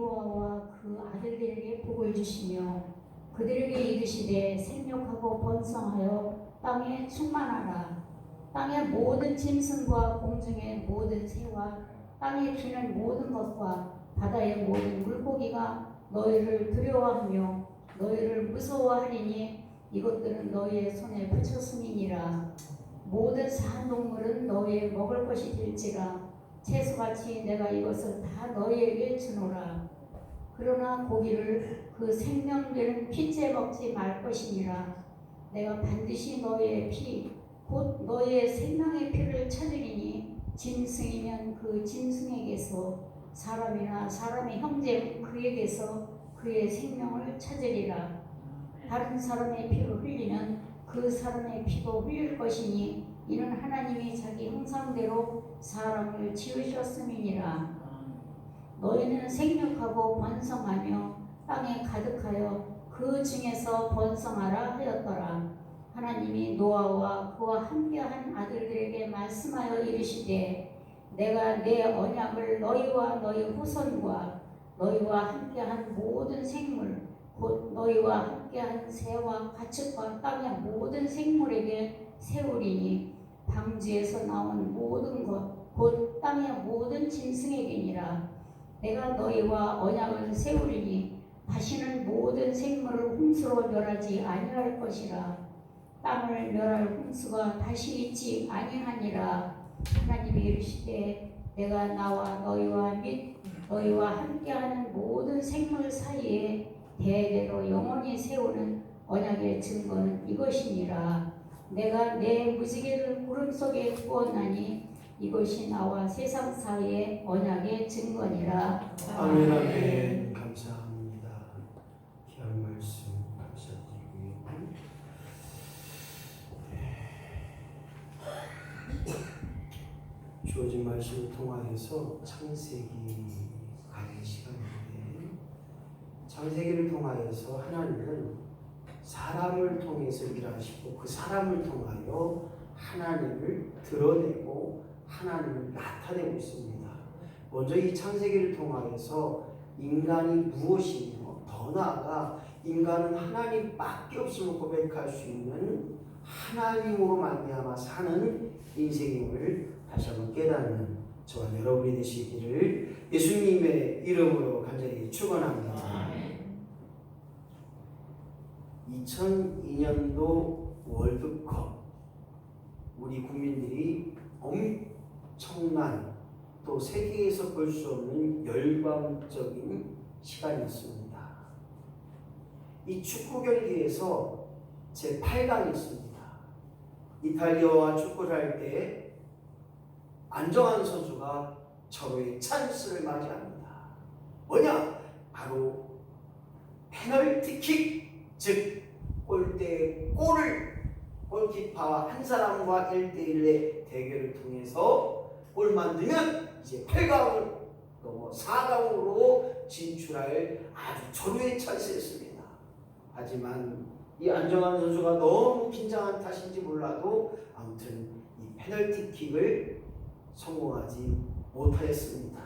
노아와 그 아들들에게 복을 주시며 그들에게 이르시되 생육하고 번성하여 땅에 충만하라. 땅의 모든 짐승과 공중의 모든 새와 땅에 기는 모든 것과 바다의 모든 물고기가 너희를 두려워하며 너희를 무서워하리니 이것들은 너희의 손에 붙였음이니라. 모든 사한 동물은 너희의 먹을 것이 될지라. 채소같이 내가 이것을 다 너희에게 주노라. 그러나 고기를 그 생명되는 피째 먹지 말 것이니라. 내가 반드시 너희의 피 곧 너희의 생명의 피를 찾으리니 짐승이면 그 짐승에게서 사람이나 사람의 형제는 그에게서 그의 생명을 찾으리라. 다른 사람의 피를 흘리면 그 사람의 피도 흘릴 것이니 이는 하나님이 자기 형상대로 사람을 지으셨음이니라. 너희는 생육하고 번성하며 땅에 가득하여 그 중에서 번성하라 하였더라. 하나님이 노아와 그와 함께한 아들들에게 말씀하여 이르시되 내가 내 언약을 너희와 너희 후손과 너희와 함께한 모든 생물 곧 너희와 함께한 새와 가축과 땅의 모든 생물에게 세우리니 방주에서 나온 모든 것 곧 땅의 모든 짐승에게니라. 내가 너희와 언약을 세우리니 다시는 모든 생물을 홍수로 멸하지 아니할 것이라. 땅을 멸할 홍수가 다시 있지 아니하니라. 하나님이 이르시되 내가 나와 너희와 및 너희와 함께하는 모든 생물 사이에 대대로 영원히 세우는 언약의 증거는 이것이니라. 내가 내 무지개를 구름 속에 구었나니 이것이 나와 세상 사이의 언약의 증거니라. 아멘. 아멘. 감사합니다. 귀한 말씀 감사드리고요. 주어진 말씀을 통하여서 창세기 가는 시간인데, 창세기를 통하여서 하나님은 사람을 통해서 일하시고 그 사람을 통하여 하나님을 드러내고 하나님을 나타내고 있습니다. 먼저 이 창세기를 통하여서 인간이 무엇이며 더 나아가 인간은 하나님밖에 없음을 고백할 수 있는 하나님으로 말미암아 사는 인생임을 다시 한번 깨닫는 저와 여러분이 되시기를 예수님의 이름으로 간절히 축원합니다. 2002년도 월드컵, 우리 국민들이 엄청난 또 세계에서 볼 수 없는 열광적인 시간이었습니다. 이 축구 경기에서 제 8강이 있습니다. 이탈리아와 축구를 할 때 안정환 선수가 절호의 찬스를 맞이합니다. 뭐냐? 바로 페널티킥, 즉 골대의 골을 골키퍼와 한 사람과 1대1의 대결을 통해서 골 만들면 이제 8강을 넘어 4강으로 진출할 아주 절호의 찬스였습니다. 하지만 이 안정환 선수가 너무 긴장한 탓인지 몰라도 아무튼 이 페널티킥을 성공하지 못하였습니다.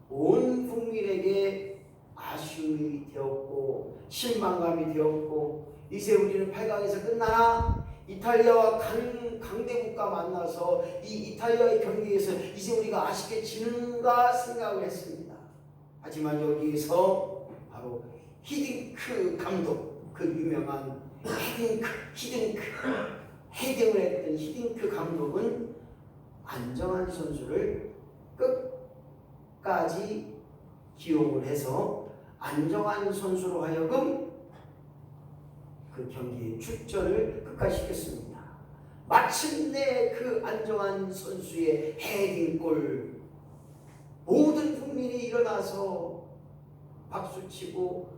온 국민에게 아쉬움이 되었고 실망감이 되었고, 이제 우리는 8강에서 끝나나? 이탈리아와 강대국과 만나서 이 이탈리아의 경기에서 이제 우리가 아쉽게 지는가 생각을 했습니다. 하지만 여기에서 바로 히딩크 감독, 그 유명한 헤딩을 했던 히딩크 감독은 안정환 선수를 끝까지 기용을 해서 안정환 선수로 하여금 그 경기에 출전을 끝까지 시켰습니다. 마침내 그 안정환 선수의 헤딩골, 모든 국민이 일어나서 박수치고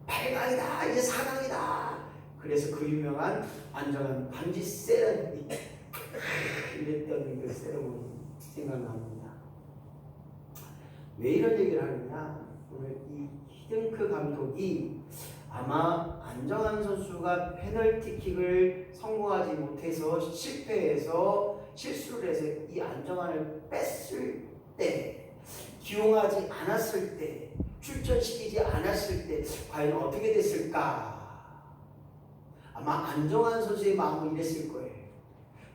8강이다, 이제 4강이다. 그래서 그 유명한 안정환 반지 세레모니, 이랬던 그 세레모니 생각납니다. 왜 이런 얘기를 하느냐? 오늘 이 히딩크 감독이 아마 안정환 선수가 페널티킥을 성공하지 못해서 실패해서 실수를 해서 이 안정환을 뺐을 때 기용하지 않았을 때, 출전시키지 않았을 때 과연 어떻게 됐을까? 아마 안정환 선수의 마음은 이랬을 거예요.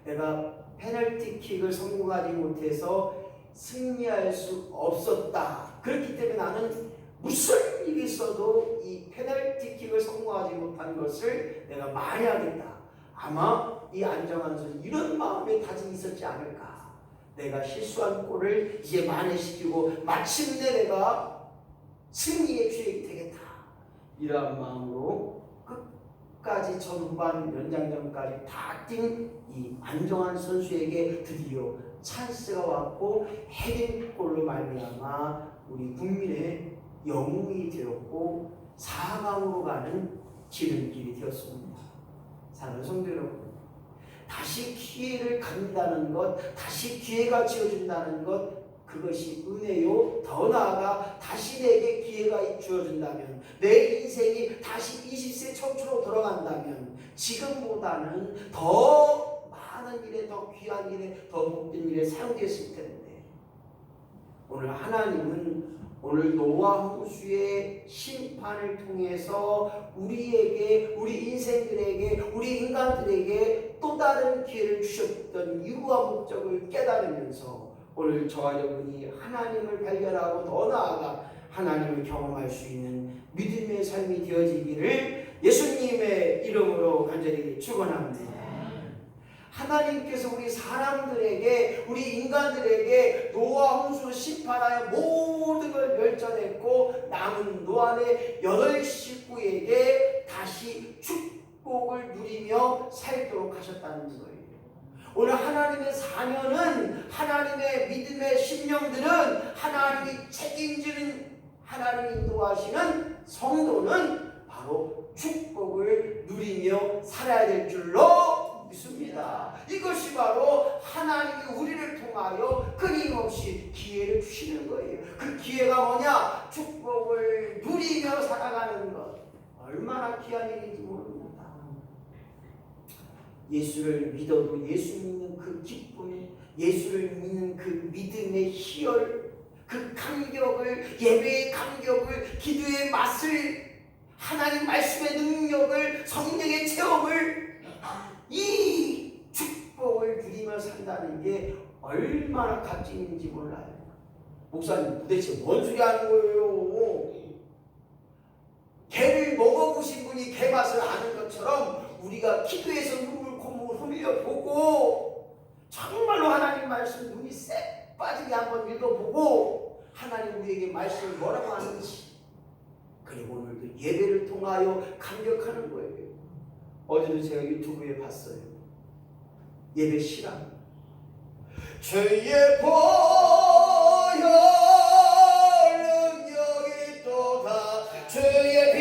내가 페널티킥을 성공하지 못해서 승리할 수 없었다. 그렇기 때문에 나는 무슨 일이 있어도 이 페널티킥을 성공하지 못한 것을 내가 만회하겠다. 아마 이 안정환 선수 이런 마음의 다짐이 있었지 않을까. 내가 실수한 골을 이제 만회시키고 마침내 내가 승리의 주역이 되겠다. 이러한 마음으로 끝까지 전후반 연장전까지 다 뛴 이 안정환 선수에게 드디어 찬스가 왔고 헤딩골로 말미암아 우리 국민의 영웅이 되었고 4강으로 가는 지름길이 되었습니다. 사랑하는 성도 여러분, 다시 기회를 갖는다는 것, 다시 기회가 주어진다는 것, 그것이 은혜요. 더 나아가 다시 내게 기회가 주어진다면, 내 인생이 다시 20세 청춘으로 돌아간다면 지금보다는 더 많은 일에, 더 귀한 일에, 더 복된 일에 사용되었을 텐데, 오늘 하나님은 오늘 노아 홍수의 심판을 통해서 우리에게, 우리 인생들에게, 우리 인간들에게 또 다른 기회를 주셨던 이유와 목적을 깨달으면서 오늘 저와 여러분이 하나님을 발견하고 더 나아가 하나님을 경험할 수 있는 믿음의 삶이 되어지기를 예수님의 이름으로 간절히 축원합니다. 하나님께서 우리 사람들에게, 우리 인간들에게 노아 홍수를 심판하여 모든 걸 멸절했고 남은 노아의 8 식구에게 다시 축복을 누리며 살도록 하셨다는 거예요. 오늘 하나님의 자녀는, 하나님의 믿음의 심령들은, 하나님이 책임지는, 하나님이 인도하시는 성도는 바로 축복을 누리며 살아야 될 줄로 믿습니다. 이것이 바로 하나님이 우리를 통하여 끊임없이 기회를 주시는 거예요. 그 기회가 뭐냐? 축복을 누리며 살아가는 것. 얼마나 귀한 일인지 모릅니다. 예수를 믿어도 예수 믿는 그 기쁨, 예수를 믿는 그 믿음의 희열, 그 감격을, 예배의 감격을, 기도의 맛을, 하나님 말씀의 능력을, 성령의 체험을, 이 축복을 누리며 산다는 게 얼마나 값진지 몰라요. 목사님 도대체 뭔 소리 하는 거예요? 개를 먹어보신 분이 개 맛을 아는 것처럼 우리가 기도해서 눈물 콧물 흘려보고 정말로 하나님 말씀 눈이 쎄 빠지게 한번 읽어보고 하나님 우리에게 말씀을 뭐라고 하는지, 그리고 오늘도 예배를 통하여 감격하는 거예요. 어제도 제가 유튜브에 봤어요. 예배 시간. 주의 보혈 능력이 또다 주의 피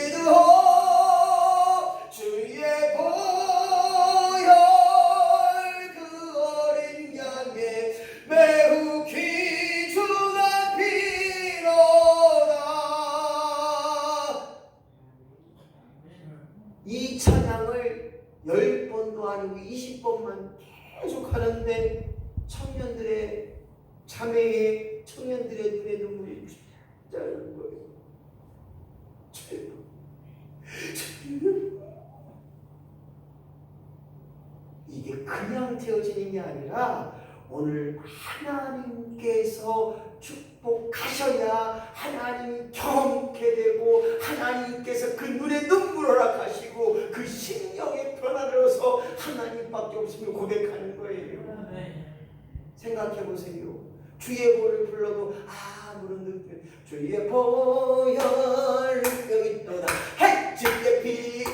믿으오 주의 보혈 그 어린 양의 매우 귀중한 피로다. 이 찬양을 10번도 아니고 20번만 계속 하는데 청년들의 자매의, 청년들의 눈에 눈물이 짜는 거예요. 이게 그냥 되어지는 게 아니라 오늘 하나님께서 축복하셔야 하나님이 경험케 되고 하나님께서 그 눈에 눈물 허락하시고 그 심령의 변화를 얻어서 하나님밖에 없으면 고백하는 거예요. 생각해 보세요. 주의 보를 불러도 아무런 능력, 주의 보혈 능력이 또다 주의 피,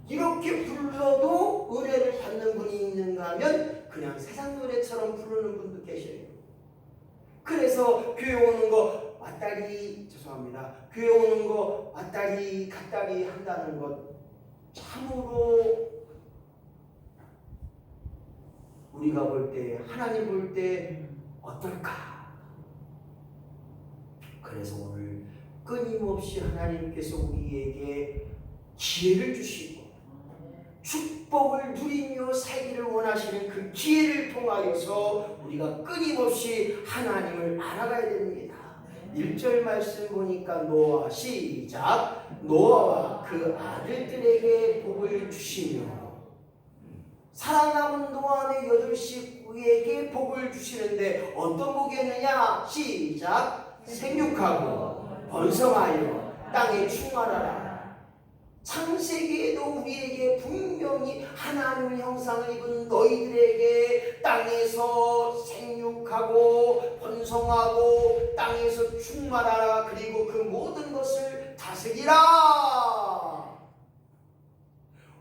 이렇게 불러도 은혜를 받는 분이 있는가 하면 그냥 세상 노래처럼 부르는 분도 계셔요. 그래서 교회 오는 거 왔다리, 죄송합니다, 교회 오는 거 왔다리 갔다리 한다는 것 참으로 우리가 볼 때, 하나님 볼 때 어떨까? 그래서 오늘 끊임없이 하나님께서 우리에게 기회를 주시고 축복을 누리며 살기를 원하시는 그 기회를 통하여서 우리가 끊임없이 하나님을 알아가야 됩니다. 1절 말씀 보니까 노아 시작. 노아와 그 아들들에게 복을 주시며, 살아남은 노아의 8 식구에게 복을 주시는데 어떤 복이었느냐? 시작. 생육하고 번성하여 땅에 충만하라. 창세기에도 우리에게 분명히 하나님의 형상을 입은 너희들에게 땅에서 생육하고 번성하고 땅에서 충만하라, 그리고 그 모든 것을 다스리라.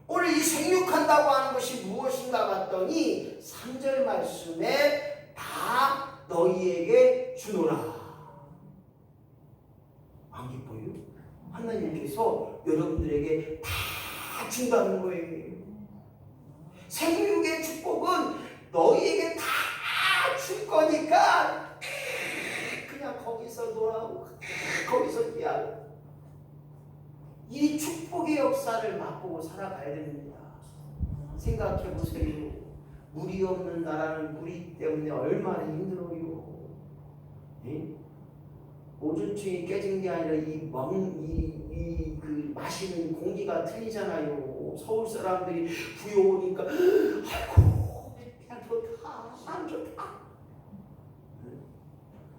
오늘 이 생육한다고 하는 것이 무엇인가 봤더니 3절 말씀에 다 너희에게 주노라. 안 기뻐요? 하나님께서 여러분들에게 다 준다는 거예요. 생육의 축복은 너희에게 다 줄 거니까 그냥 거기서 놀아고 거기서 피하고, 이 축복의 역사를 맛보고 살아가야 됩니다. 생각해 보세요. 물이 없는 나라는 물이 때문에 얼마나 힘들어요. 예? 오존층이 깨진 게 아니라 그 마시는 공기가 틀리잖아요. 서울 사람들이 부여오니까 아이고 그냥 좋다, 안 좋다.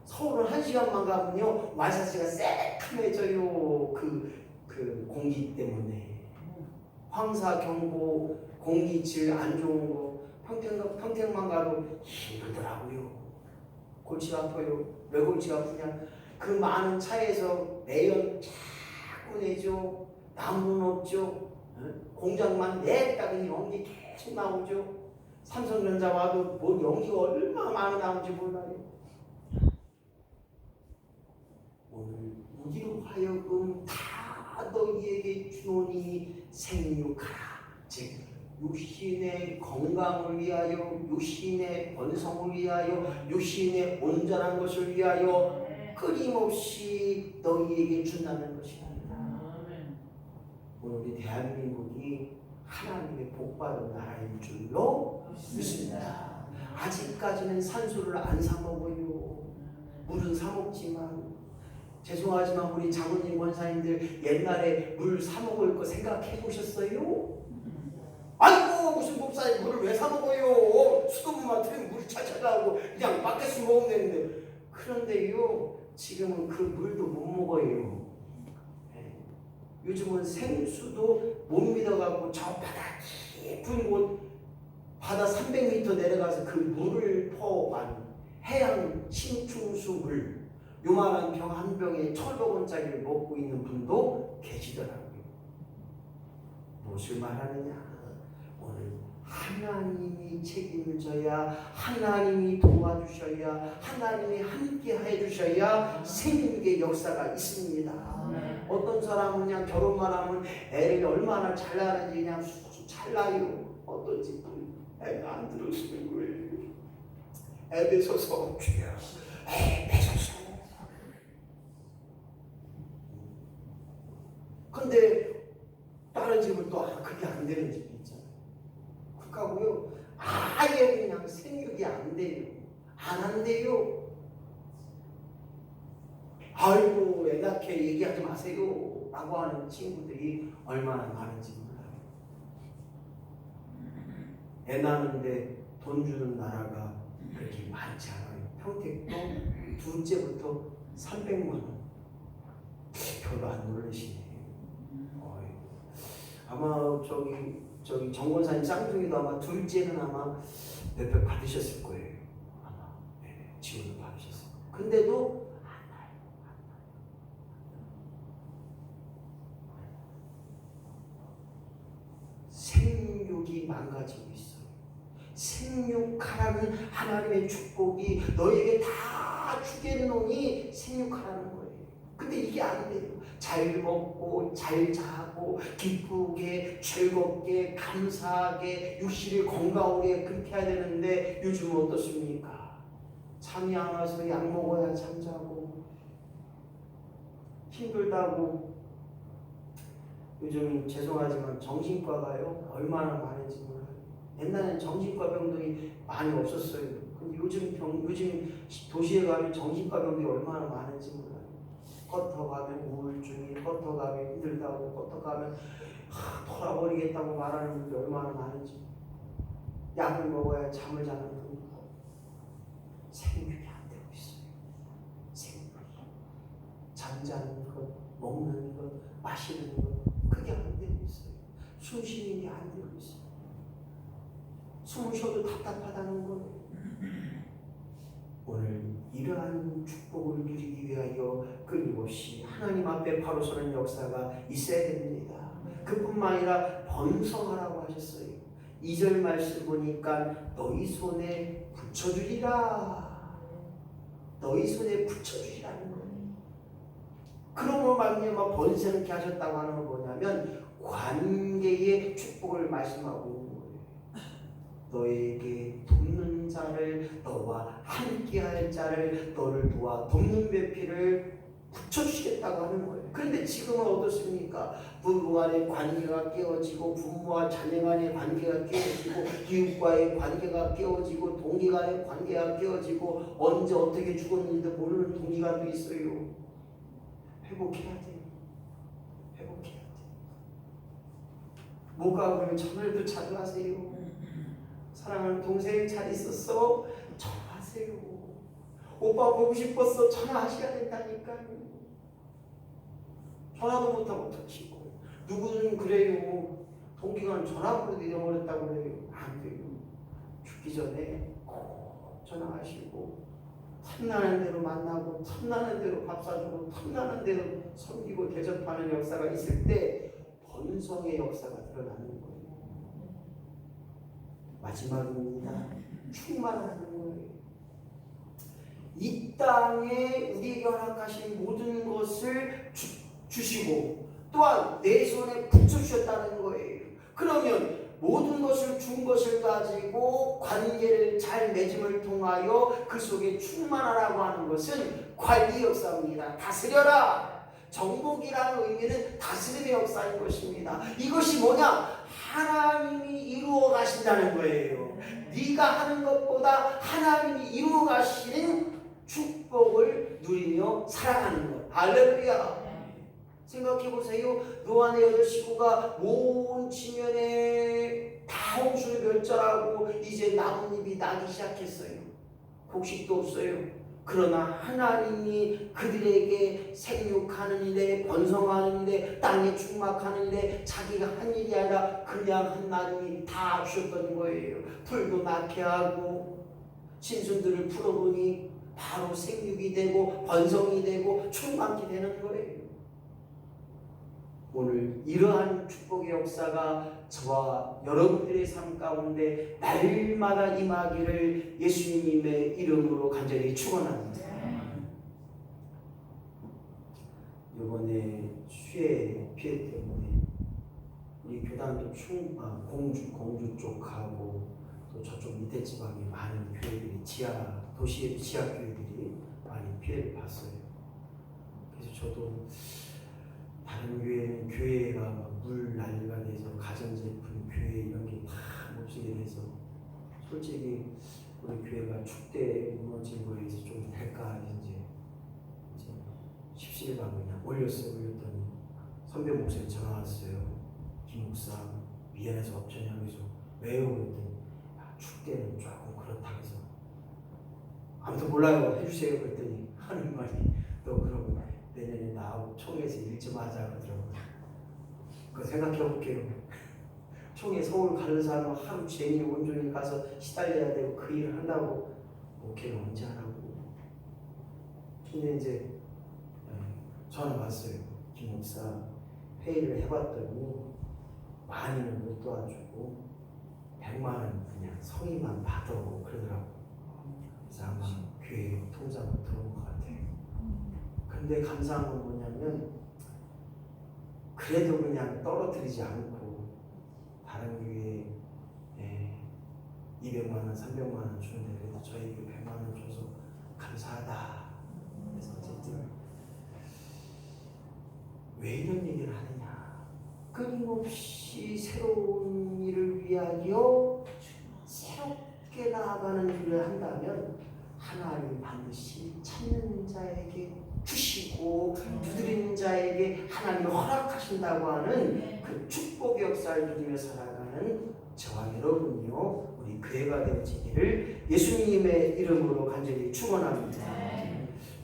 서울은 1시간만 가면요 말사시가 새카매져요. 그 공기 때문에. 황사경보, 공기질 안 좋은 거 평택만 가도 힘들더라고요. 골치 아파요. 왜 골치 아프냐? 그 많은 차에서 매연 자꾸 내죠. 나무는 없죠. 공장만 냈다더니 연기 계속 나오죠. 삼성전자 와도 뭐 연기가 얼마나 많이 나오는지 몰라요. 오늘 우리로 하여금 다 너희에게 주노니 생육하라. 즉 육신의 건강을 위하여, 육신의 번성을 위하여, 육신의 온전한 것을 위하여 끊임없이 너희에게 준다는 것입니다. 오늘 우리 대한민국이 하나님의 복받은 나라인 줄로 믿습니다. 아직까지는 산소를 안 사 먹어요. 물은 사 먹지만, 죄송하지만 우리 장로님 권사님들 옛날에 물 사 먹을 거 생각해 보셨어요? 아이고 무슨 목사님 물을 왜 사 먹어요? 수돗물만 틀면 물이 찰찰 나오고 그냥 밖에서 먹으면 되는데. 그런데요 지금은 그 물도 못 먹어요. 요즘은 생수도 못 믿어갖고 저 바다 깊은 곳, 바다 300m 내려가서 그 물을 퍼간 해양 신충수 물, 요만한 병 한 병에 1,200원짜리를 먹고 있는 분도 계시더라고요. 무엇을 말하느냐? 오늘 하나님이 책임져야, 하나님이 도와주셔야, 하나님이 함께 해주셔야 생육의 역사가 있습니다. 어떤 사람은 그냥 결혼만 하면 애를 얼마나 잘 나는지 그냥 잘 나요. 어떤 집은 애가 안 들어주는 거예요. 애 뺏어서 주여, 애 뺏어서. 근데 다른 집은 또 그게 안 되는 집이 있잖아요. 그렇다고요 아예 그냥 생육이 안 돼요. 안 한대요. 아이고 애 낳게 얘기하지 마세요 라고 하는 친구들이 얼마나 많은지 몰라요. 애 낳는데 돈 주는 나라가 그렇게 많지 않아요. 평택도 둘째부터 300만 원. 별로 안 놀라시네요. 아마 저기 정권사님 쌍둥이도 아마 둘째는 아마 몇백 받으셨을 거예요. 아마 지원을 받으셨어요. 근데도 생육이 망가지고 있어요. 생육하라는 하나님의 축복이 너에게 다 주겠노니 생육하라는 거예요. 근데 이게 안 돼요. 잘 먹고 잘 자고 기쁘게 즐겁게 감사하게 육신이 건강하게 그렇게 해야 되는데 요즘은 어떻습니까? 잠이 안 와서 약 먹어야 잠자고 힘들다고 요즘 죄송하지만 정신과가요 얼마나 많은지 몰라요. 옛날에는 정신과 병동이 많이 없었어요. 근데 요즘 도시에 가면 정신과 병동이 얼마나 많은지 몰라요. 껐어가면 우울증이, 껐어가면 힘들다고, 껐어가면 돌아버리겠다고 말하는 분들이 얼마나 많은지. 약을 먹어야 잠을 자는 분이 생육이 안 되고 있어요. 생육이. 잠자는 것, 먹는 것, 마시는 것, 그게 안 되고 있어요. 숨 쉬는 게 안 되고 있어요. 숨을 쉬어도 답답하다는 거예요. 오늘 이러한 축복을 누리기 위하여 끊임없이 하나님 앞에 바로 서는 역사가 있어야 됩니다. 그뿐만 아니라 번성하라고 하셨어요. 2절 말씀 보니까 너희 손에 붙여주리라. 너희 손에 붙여주리라는 거예요. 그러므로 말미암아 번성케 하셨다고 하는 건 뭐냐면 관계의 축복을 말씀하고 있는 거예요. 너에게 돕는 자를, 너와 함께할 자를, 너를 도와 돕는 배필을 붙여주시겠다고 하는 거예요. 그런데 지금은 어떻습니까? 부부 간의 관계가 깨어지고, 부모와 자녀 간의 관계가 깨어지고, 이웃과의 관계가 깨어지고, 동기 간의 관계가 깨어지고, 언제 어떻게 죽었는지도 모르는 동기가 또 있어요. 회복해야 돼요. 회복해야 돼요. 못 가고 그러면 전화라도 자주 하세요. 사랑하는 동생 잘 있었어? 전화하세요. 오빠 보고 싶었어? 전화하셔야 된다니까요. 전화도 못하고 터치고. 누구는 그래요. 동기가 전화번호도 잃어버렸다고 그래요. 안 돼요. 죽기 전에 꼭 전화하시고 탐나는 대로 만나고 탐나는 대로 밥 사주고 탐나는 대로 섬기고 대접하는 역사가 있을 때 번성의 역사가 드러나는 거예요. 마지막입니다. 충만하는 거예요. 이 땅에 우리에게 허락하신 모든 것을 주시고 또한 내 손에 붙여주셨다는 거예요. 그러면 모든 것을 준 것을 가지고 관계를 잘 맺음을 통하여 그 속에 충만하라고 하는 것은 관리 역사입니다. 다스려라. 정복이라는 의미는 다스림의 역사인 것입니다. 이것이 뭐냐? 하나님이 이루어 가신다는 거예요. 네가 하는 것보다 하나님이 이루어 가시는 축복을 누리며 살아가는 것. 할렐루야. 생각해 보세요. 노아의 8 식구가 온 지면에 다 홍수를 멸절하고 이제 나뭇잎이 나기 시작했어요. 곡식도 없어요. 그러나 하나님이 그들에게 생육하는 일에, 번성하는 일에, 땅에 충만하는 일에 자기가 한 일이 아니라 그냥 하나님이 다 주셨던 거예요. 풀도 낳게 하고 짐승들을 풀어보니 바로 생육이 되고 번성이 되고 충만케 되는 거예요. 오늘 이러한 축복의 역사가 저와 여러분들의 삶 가운데 날마다 임하기를 예수님의 이름으로 간절히 축원합니다. 이번에 수해 피해 때문에 우리 교단도 공주 쪽하고 또 저쪽 밑에 지방에 많은 교회들이 도시의 지하 교회들이 많이 피해를 봤어요. 그래서 저도 다른 교회는 교회가 물 난리가 돼서 가전제품 교회 이런 게 다 몹시게 돼서 솔직히 우리 교회가 축대 무너진 거에 서 좀 될까 이제 십시일반 그냥 올렸더니 선배 목사님 전화 왔어요. 김 목사 미안해서 업전하면서 왜요? 그랬더니 축대는 조금 그렇다 해서 아무튼 몰라요 해주세요. 그랬더니 하는 말이 너 그러고 내년에 나하고 총회에서 일 좀 하자 그러더라고요. 그거 생각해 볼게요. 총회 서울 가는 사람은 하루 종일 온종일 가서 시달려야 되고 그 일을 한다고 목회를 언제 하라고. 근데 이제 전화 왔어요. 김 목사 회의를 해봤더니 많이는 못 도와주고 100만 원 그냥 성의만 받아오고 그러더라고요. 그래서 아마 교회 통장으로 들어온 것 같아요. 근데 감사한 건 뭐냐면 그래도 그냥 떨어뜨리지 않고 다른 교회에 200만 원, 300만 원 주는데 그래도 저에게 100만 원 줘서 감사하다. 그래서 어쨌든 왜 이런 얘기를 하느냐? 살아가는 일을 한다면 하나님 반드시 찾는 자에게 주시고 두드리는 자에게 하나님이 허락하신다고 하는 그 축복의 역사를 누리며 살아가는 저와 여러분이요 우리 교회가 되어지기를 예수님의 이름으로 간절히 축원합니다.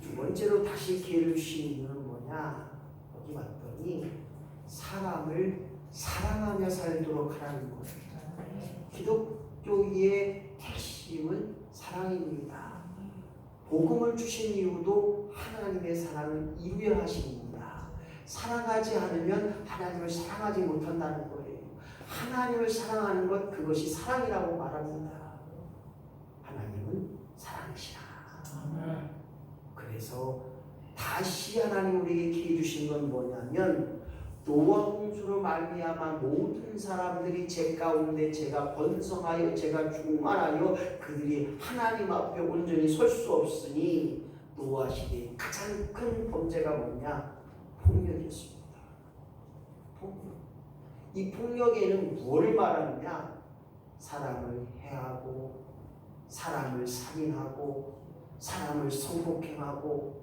두 번째로 다시 기회를 주신 이유는 뭐냐? 여기 왔더니 사람을 사랑하며 살도록 하라는 거예요. 기독교의 핵심은 사랑입니다. 복음을 주신 이유도 하나님의 사랑을 이루려 하십니다. 사랑하지 않으면 하나님을 사랑하지 못한다는 거예요. 하나님을 사랑하는 것 그것이 사랑이라고 말합니다. 하나님은 사랑이시라. 그래서 다시 하나님 우리에게 기회 주신 건 뭐냐면 노아 홍수로 말미암아 모든 사람들이 제 가운데 제가 번성하여 제가 충만하여 그들이 하나님 앞에 온전히 설 수 없으니 노아 시대의 가장 큰 범죄가 뭐냐? 폭력이었습니다. 폭력. 이 폭력에는 무엇을 말하느냐? 사람을 해하고 사람을 살인하고 사람을 성폭행하고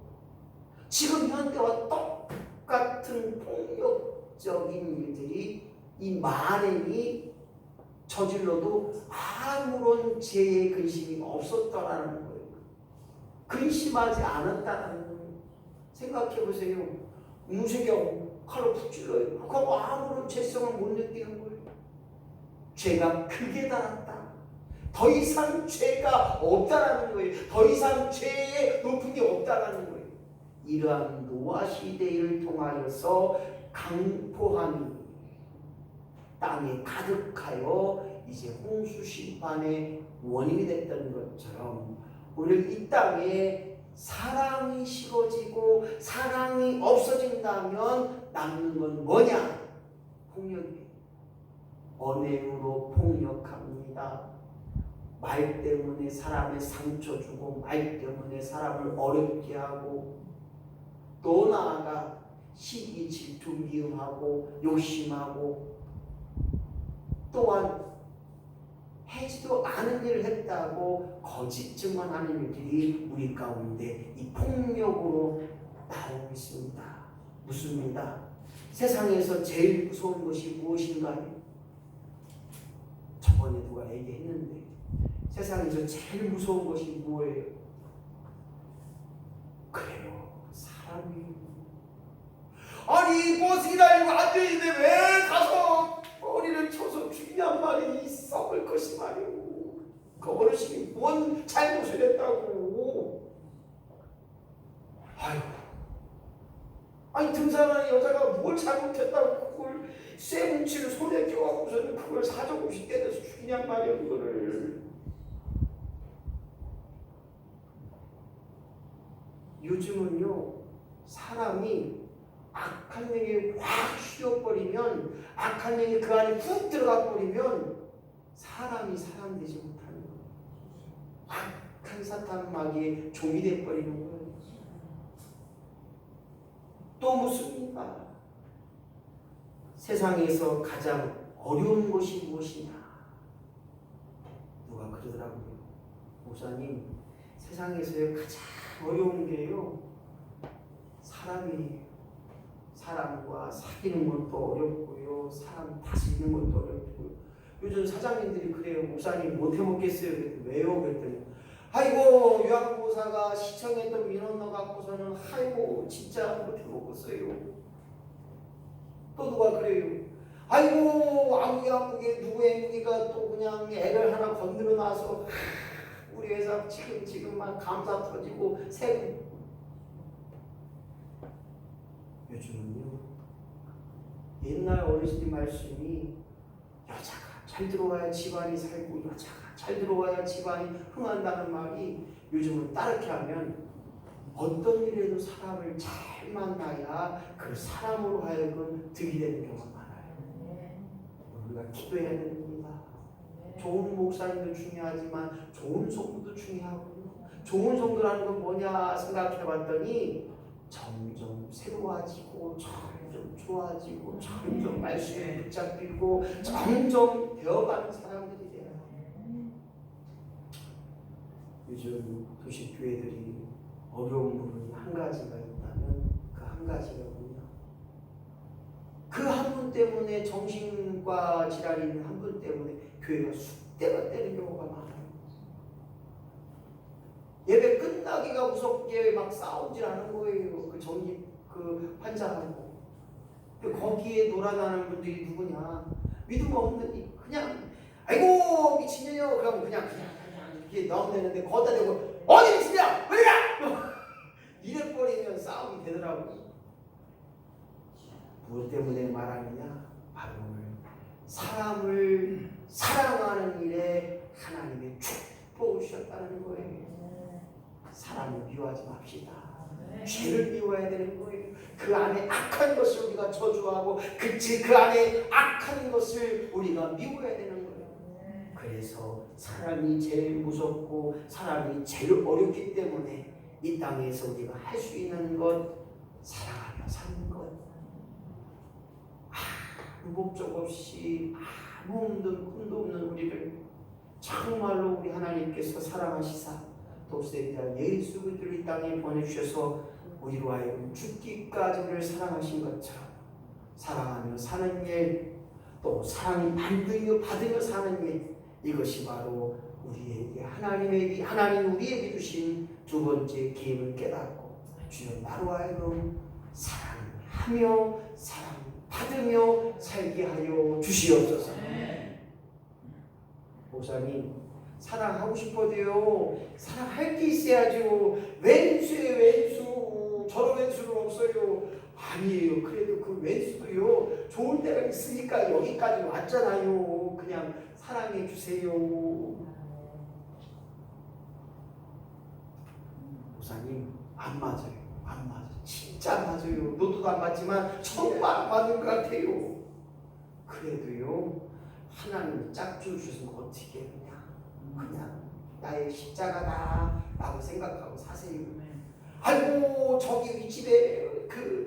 지금 현대와 똑같은 폭력적인 일들이 이 만행이 저질러도 아무런 죄의 근심이 없었다라는 거예요. 근심하지 않았다는 거예요. 생각해 보세요. 무쇠경 칼로 푹 찔러요. 그거 아무런 죄성을 못 느끼는 거예요. 죄가 크게 달았다. 더 이상 죄가 없다라는 거예요. 더 이상 죄의 높은 게 없다라는 거예요. 이러한 노아 시대를 통하여서 강포함이 땅에 가득하여 이제 홍수 심판의 원인이 됐던 것처럼 오늘 이 땅에 사랑이 식어지고 사랑이 없어진다면 남는 건 뭐냐? 폭력이에요. 언행으로 폭력합니다. 말 때문에 사람의 상처 주고 말 때문에 사람을 어렵게 하고 또 나아가 시기 질투 미움하고 욕심하고 또한 하지도 않은 일을 했다고 거짓 증언하는 일들이 우리 가운데 이 폭력으로 나오고 있습니다. 무엇입니다? 세상에서 제일 무서운 것이 무엇인가요? 저번에 누가 얘기했는데 세상에서 제일 무서운 것이 뭐예요? 그래요, 사람이. 아니 버스 기다리고 앉아있는데 왜 가서 머리를 쳐서 죽이냔 말이 썩을 것이 말이오. 그 어르신이 뭔 잘못을 했다고. 아이고, 아니 등산하는 여자가 뭘 잘못했다고 그걸 쇠뭉치를 손에 껴갖고서는 그걸 사정없이 때려서 죽이냔 말이야. 그거를 요즘은요 사람이 악한 영에 확 휘어버리면 악한 영이 그 안에 훅 들어가 버리면 사람이 사람 되지 못하는 거예요. 악한 사탄 마귀의 종이 돼버리는 거예요. 또 무엇입니까? 세상에서 가장 어려운 것이 무엇이냐? 누가 그러더라고요. 목사님, 세상에서 가장 어려운 게요 사람이에요. 사람과 사귀는 것도 어렵고요, 사람 다스리는 것도 어렵고요. 요즘 사장님들이 그래요. 목사님 못 해먹겠어요. 그랬더니 왜요? 그랬더니 아이고 요양보호사가 시청했던 민원 넣어갖고서는 아이고 진짜 못 해먹겠어요. 또 누가 그래요. 아이고 아무게 누구의 무기가 또 그냥 애를 하나 건드려 놔서 우리 회사 지금만 감사 터지고 세금. 요즘은요 옛날 어르신 말씀이 여자가 잘 들어와야 집안이 살고 여자가 잘 들어와야 집안이 흥한다는 말이 요즘은 따르게 하면 어떤 일에도 사람을 잘 만나야 그 사람으로 하여금 득이 되는 경우가 많아요. 우리가 기도해야 됩니다. 좋은 목사님도 중요하지만 좋은 성도도 중요하고요. 좋은 성도라는 건 뭐냐 생각해 봤더니 점점 새로워지고 점점 좋아지고 점점 말씀에 붙잡히고 점점 배워가는 사람들이 돼요. 요즘 도시교회들이 어려운 부분이 한 가지가 있다면 그 한 가지가 뭐냐? 그 한 분 때문에 정신과 질환이 있는 한 분 때문에 교회가 쑥대가 떼는 경우가 많아요. 예배 끝나기가 무섭게 막 싸우질 않은 거예요. 그 정신 그 환자하고. 거기에 놀아나는 분들이 누구냐? 믿음 없는 그냥 아이고 미친년이요. 그러면 그냥 이렇게 넣으면 되는데 거기다 대고 어디 미친년 어디가 이래버리면 싸움이 되더라고요. 무엇 때문에 말하느냐? 바로 사람을 사랑하는 일에 하나님의 축복을 주셨다는 거예요. 사람을 미워하지 맙시다. 죄를 미워해야 되는 거예요. 그 안에 악한 것을 우리가 저주하고 그 안에 악한 것을 우리가 미워해야 되는 거예요. 그래서 사람이 제일 무섭고 사람이 제일 어렵기 때문에 이 땅에서 우리가 할 수 있는 것 사랑하며 사는 것. 아무 목적 없이 아무 꿈도 없는 우리를 정말로 우리 하나님께서 사랑하시사 독생자 예수 그리스도를 이 땅에 보내주셔서 우리로 하여금 죽기까지 우리를 사랑하신 것처럼 사랑하며 사는 일, 또 사랑 받으며 사는 일, 이것이 바로 우리에게 하나님 우리에게 주신 두 번째 계획을 깨닫고 주여 나로 하여금 사랑하며 사랑받으며 살게 하여 주시옵소서. 목사님 사랑하고 싶어도요. 사랑할 게 있어야죠. 왼수에 왼수. 저런 왼수는 없어요. 아니에요. 그래도 그 왼수도요. 좋은 때가 있으니까 여기까지 왔잖아요. 그냥 사랑해 주세요. 목사님 안 맞아요. 안 맞아요. 진짜 안 맞아요. 노트도 안 맞지만 정말 안 맞는 것 같아요. 그래도요. 하나님이 짝줄 주시면 어떻게 해요? 그냥 나의 십자가다 라고 생각하고 사세요. 아이고 저기 집에 그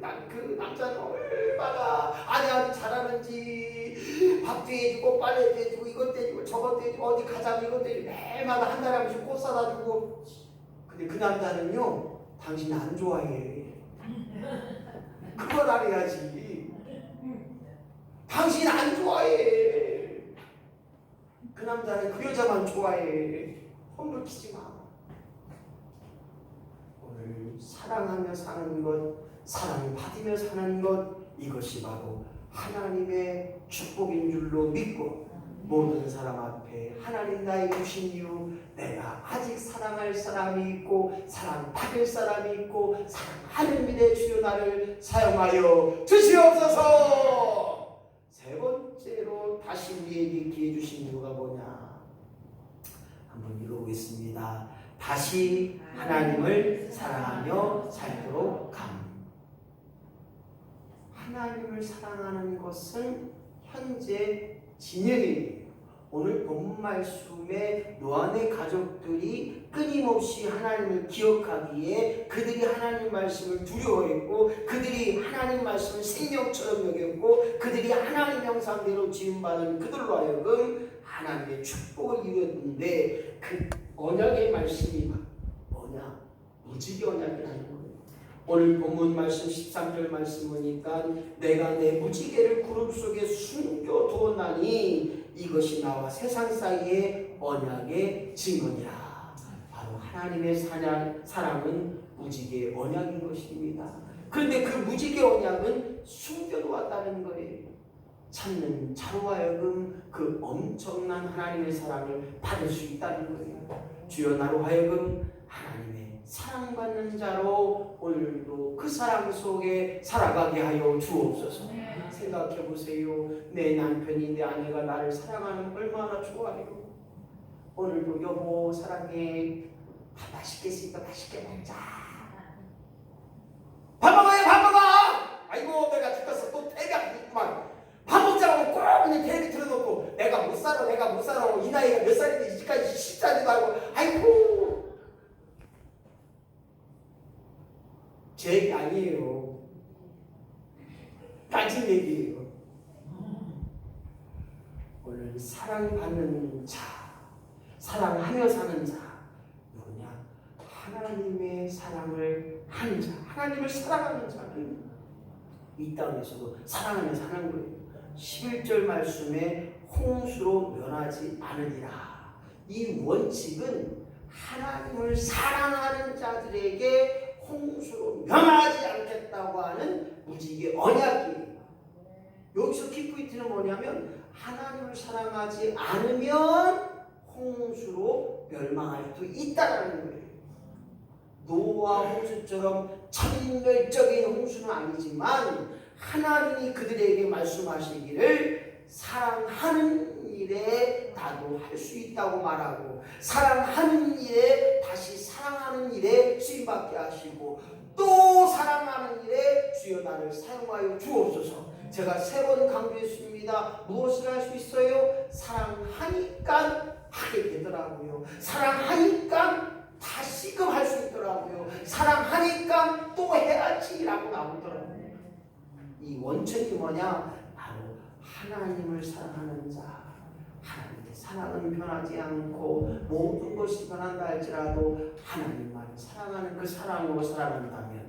남자는 얼마나 아내한테 잘하는지 밥도 해주고 빨래도 해주고 이것도 해주고 저것도 해주고 어디 가자면 이것도 해주고 매일마다 한 달에 한 번씩 꽃 사다 주고. 근데 그 남자는요 당신 안 좋아해. 그걸 알아야지. 당신 안 좋아해. 그 남자는 그 여자만 좋아해. 헛물키지 마. 오늘 사랑하며 사는 것, 사랑받으며 사는 것, 이것이 바로 하나님의 축복인 줄로 믿고 모든 사람 앞에 하나님 나에게 주신 이유, 내가 아직 사랑할 사람이 있고 사랑받을 사람이 있고 사랑하는 믿의 주여 나를 사용하여 주시옵소서. 세 번째로 다시 우리에게 기회 주신 이유가 뭐냐? 한번 읽어보겠습니다. 다시 하나님을 사랑하며 살도록 함. 하나님을 사랑하는 것은 현재 진행이에요. 오늘 본문 말씀에 노아의 가족들이 끊임없이 하나님을 기억하기에 그들이 하나님 말씀을 두려워했고 그들이 하나님 말씀을 생명처럼 여겼고 그들이 하나님 형상대로 지음받은 그들로 하여금 하나님의 축복을 이루었는데 그 언약의 말씀이 뭐냐? 무지개 언약이라는 거예요. 오늘 본문 말씀 13절 말씀 보니까 내가 내 무지개를 구름 속에 숨겨두었나니 이것이 나와 세상 사이의 언약의 증거니라. 바로 하나님의 사랑은 무지개 언약인 것입니다. 그런데 그 무지개 언약은 숨겨놓았다는 거예요. 찾는 자로 하여금 그 엄청난 하나님의 사랑을 받을 수 있다는 거예요. 주여 나로 하여금 하나님의 사랑받는 자로 오늘도 그 사랑 속에 살아가게 하여 주옵소서. 생각해 보세요. 내 남편이 내 아내가 나를 사랑하는 얼마나 좋아해요. 오늘도 여보 사랑해. 밥 맛있게 했으니까 맛있게 먹자. 밥 먹어요 밥 먹어. 아이고 내가 죽겠어. 또 태가 있구만. 밥 먹자고 꼭 그냥 테레비 틀어놓고 내가 못 살아 이 나이가 몇 살인데 이제까지 10살이도 알고 아이고 제 얘기 아니에요. 가진 얘기예요. 오늘 사랑받는 자, 사랑하며 사는 자 누구냐? 하나님의 사랑을 하는 자, 하나님을 사랑하는 자는 이 땅에서도 사랑하며 사는 거예요. 11절 말씀에 홍수로 면하지 않으리라. 이 원칙은 하나님을 사랑하는 자들에게 홍수로 면하지 않겠다고 하는 무지개 언약이에요. 여기서 키포인트는 뭐냐면 하나님을 사랑하지 않으면 홍수로 멸망할 수 있다는 거예요. 노아 홍수처럼 천멸적인 홍수는 아니지만 하나님이 그들에게 말씀하시기를 사랑하는 일에 나도 할 수 있다고 말하고 사랑하는 일에 다시 사랑하는 일에 쓰임받게 하시고 또 사랑하는 일에 주여 나를 사용하여 주옵소서. 제가 3번 강조했습니다. 무엇을 할 수 있어요? 사랑하니까 하게 되더라고요. 사랑하니까 다시금 할 수 있더라고요. 사랑하니까 또 해야지라고 나오더라고요. 이 원천이 뭐냐? 바로 하나님을 사랑하는 자. 하나님의 사랑은 변하지 않고 모든 것이 변한다 할지라도 하나님만 사랑하는 그 사랑으로 살아간다면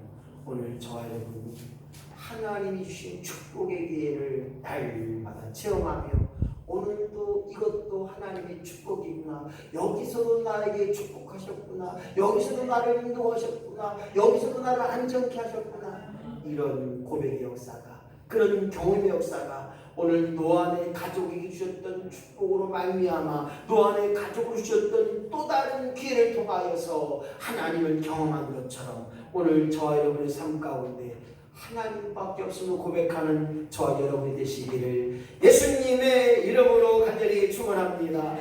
오늘 저와 여러분이 하나님이 주신 축복의 기회를 날마다 체험하며 오늘도 이것도 하나님의 축복이구나. 여기서도 나에게 축복하셨구나. 여기서도 나를 인도하셨구나. 여기서도 나를 안정케 하셨구나. 이런 고백의 역사가, 그런 경험의 역사가 오늘 노아의 가족에게 주셨던 축복으로 말미암아 노아의 가족을 주셨던 또 다른 기회를 통하여서 하나님을 경험한 것처럼 오늘 저와 여러분의 삶 가운데 하나님밖에 없음을 고백하는 저와 여러분이 되시기를 예수님의 이름으로 간절히 축원합니다.